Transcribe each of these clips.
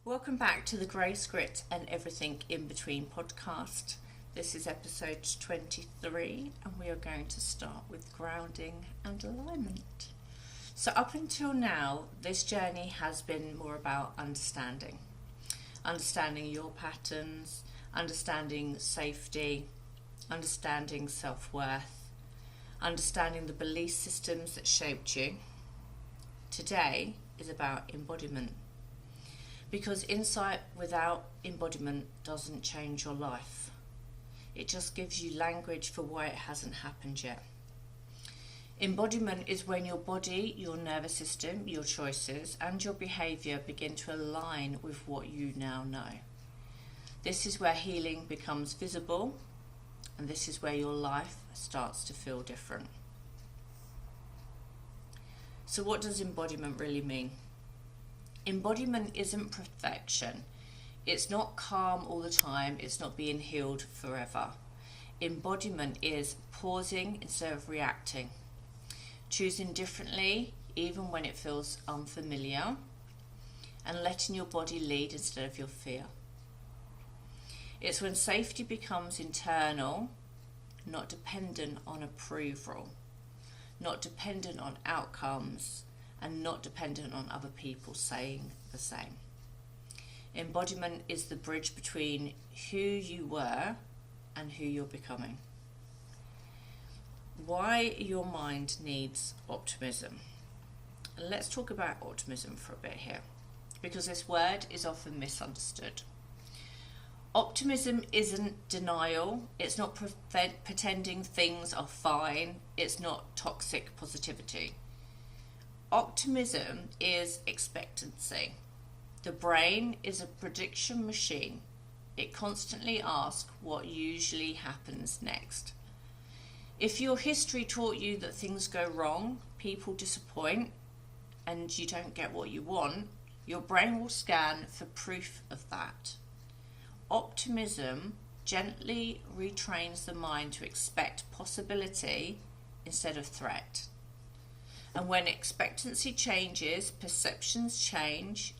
Welcome back to the Grace Grit and Everything in Between podcast. This is episode 23 and we are going to start with grounding and alignment. So up until now, this journey has been more about understanding your patterns, understanding safety, understanding self-worth, understanding the belief systems that shaped you. Today is about embodiment. Because insight without embodiment doesn't change your life. It just gives you language for why it hasn't happened yet. Embodiment is when your body, your nervous system, your choices and your behaviour begin to align with what you now know. This is where healing becomes visible, and this is where your life starts to feel different. So what does embodiment really mean? Embodiment isn't perfection. It's not calm all the time. It's not being healed forever. Embodiment is pausing instead of reacting, choosing differently even when it feels unfamiliar, and letting your body lead instead of your fear. It's when safety becomes internal, not dependent on approval, not dependent on outcomes, and not dependent on other people saying the same. Embodiment is the bridge between who you were and who you're becoming. Why your mind needs optimism. Let's talk about optimism for a bit here, because this word is often misunderstood. Optimism isn't denial. It's not pretending things are fine. It's not toxic positivity. Optimism is expectancy. The brain is a prediction machine. It constantly asks what usually happens next. If your history taught you that things go wrong, people disappoint, and you don't get what you want, your brain will scan for proof of that. Optimism gently retrains the mind to expect possibility instead of threat. And when expectancy changes, perceptions change.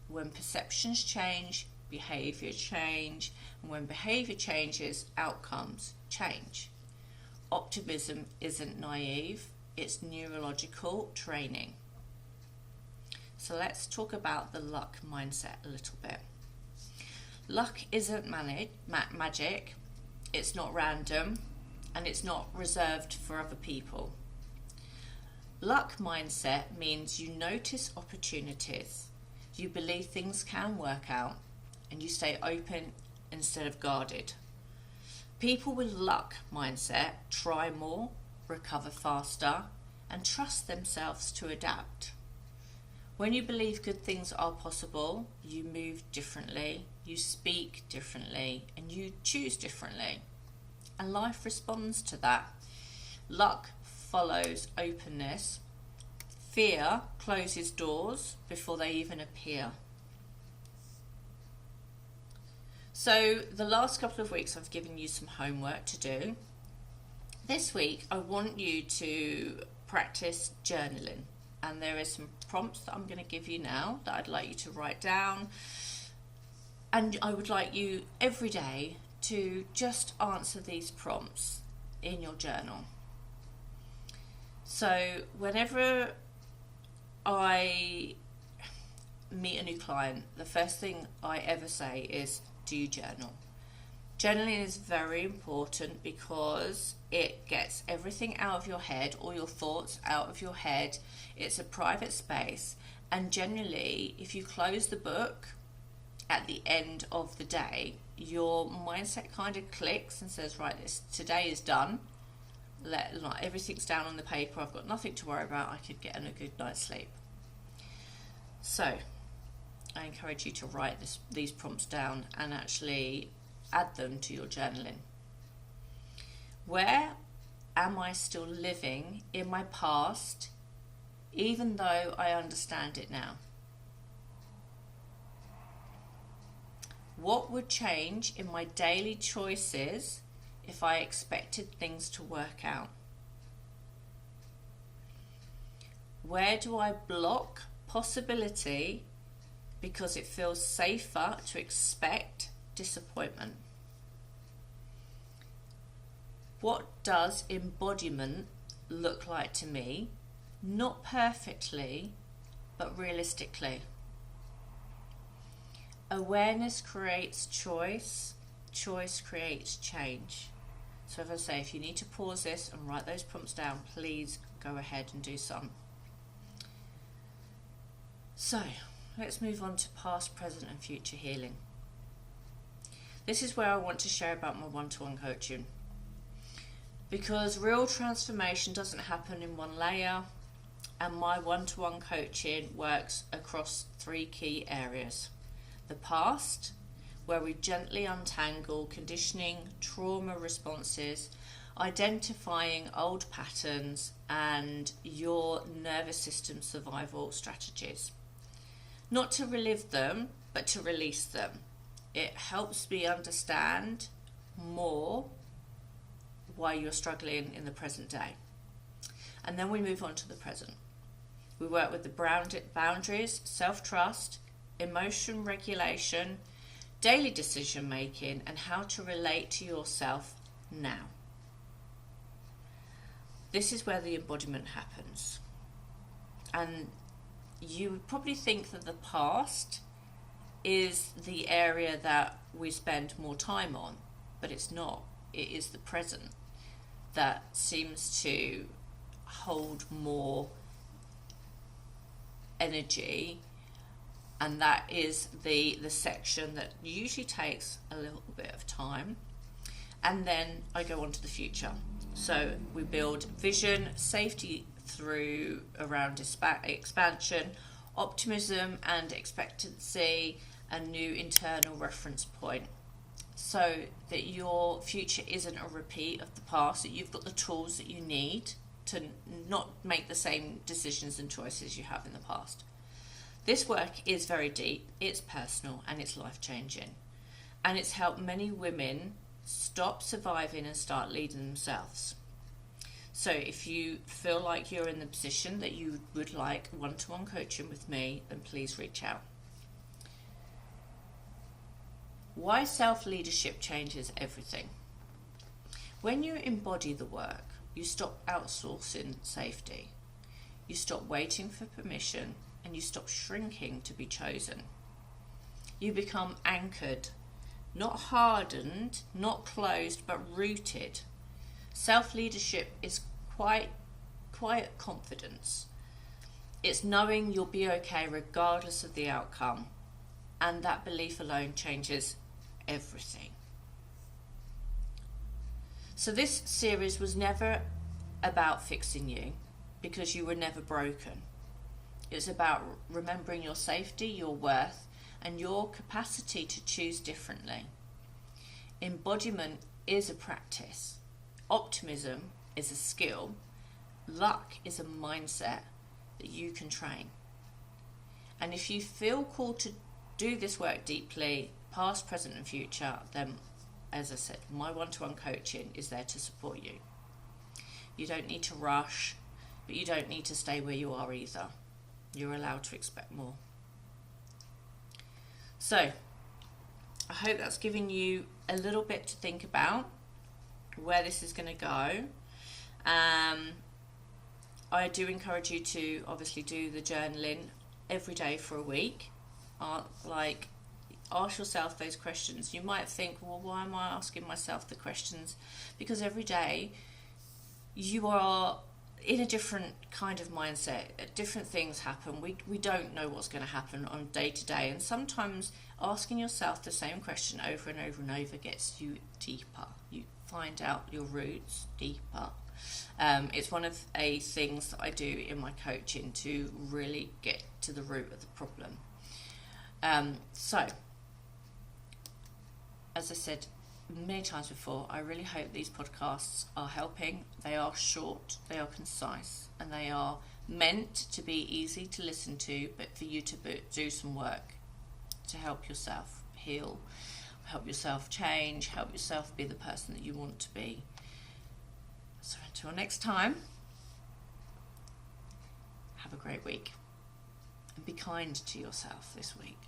When perceptions change, behaviour change. And when behaviour changes, outcomes change. Optimism isn't naive, it's neurological training. So let's talk about the luck mindset a little bit. Luck isn't magic, it's not random, and it's not reserved for other people. Luck mindset means you notice opportunities, you believe things can work out, and you stay open instead of guarded. People with luck mindset try more, recover faster, and trust themselves to adapt. When you believe good things are possible, you move differently, you speak differently, and you choose differently. And life responds to that. Luck follows openness. Fear closes doors before they even appear. So the last couple of weeks I've given you some homework to do. This week I want you to practice journaling, and there is some prompts that I'm going to give you now that I'd like you to write down, and I would like you every day to just answer these prompts in your journal. So whenever I meet a new client, the first thing I ever say is, do you journal? Journaling is very important because it gets everything out of your head, all your thoughts out of your head. It's a private space, and generally if you close the book at the end of the day, your mindset kind of clicks and says, right, today is done. Everything's down on the paper. I've got nothing to worry about. I could get in a good night's sleep. So I encourage you to write these prompts down and actually add them to your journaling. Where am I still living in my past, even though I understand it now? What would change in my daily choices if I expected things to work out? Where do I block possibility because it feels safer to expect disappointment. What does embodiment look like to me? Not perfectly, but realistically. Awareness creates choice. Choice creates change. So as I say, if you need to pause this and write those prompts down, please go ahead and do some. So let's move on to past, present and future healing. This is where I want to share about my one-to-one coaching. Because real transformation doesn't happen in one layer, and my one-to-one coaching works across 3 key areas. The past, where we gently untangle conditioning, trauma responses, identifying old patterns and your nervous system survival strategies. Not to relive them, but to release them. It helps me understand more why you're struggling in the present day. And then we move on to the present. We work with the boundaries, self-trust, emotion regulation, daily decision making, and how to relate to yourself now. This is where the embodiment happens. And you would probably think that the past is the area that we spend more time on, but it's not. It is the present that seems to hold more energy, and that is the section that usually takes a little bit of time. And then I go on to the future. So we build vision, safety through around expansion, optimism and expectancy, a new internal reference point, so that your future isn't a repeat of the past, that you've got the tools that you need to not make the same decisions and choices you have in the past. This work is very deep, it's personal and it's life-changing, and it's helped many women stop surviving and start leading themselves. So if you feel like you're in the position that you would like one-to-one coaching with me, then please reach out. Why self-leadership changes everything. When you embody the work, you stop outsourcing safety. You stop waiting for permission, and you stop shrinking to be chosen. You become anchored, not hardened, not closed, but rooted. Self-leadership is quiet confidence. It's knowing you'll be okay regardless of the outcome, and that belief alone changes everything. So this series was never about fixing you, because you were never broken. It's about remembering your safety, your worth, and your capacity to choose differently. Embodiment is a practice. Optimism is a skill. Luck is a mindset that you can train. And if you feel called to do this work deeply, past, present and future, then, as I said, my one-to-one coaching is there to support you. You don't need to rush, but you don't need to stay where you are either. You're allowed to expect more. So, I hope that's given you a little bit to think about where this is going to go. I do encourage you to obviously do the journaling every day for a week. Ask yourself those questions. You might think, well, why am I asking myself the questions? Because every day you are in a different kind of mindset. Different things happen. We don't know what's going to happen on day to day, and sometimes asking yourself the same question over and over and over gets you deeper. You find out your roots deeper. It's one of the things that I do in my coaching to really get to the root of the problem. So, as I said many times before, I really hope these podcasts are helping. They are short, they are concise, and they are meant to be easy to listen to, but for you to do some work to help yourself heal, help yourself change, help yourself be the person that you want to be. So until next time, have a great week and be kind to yourself this week.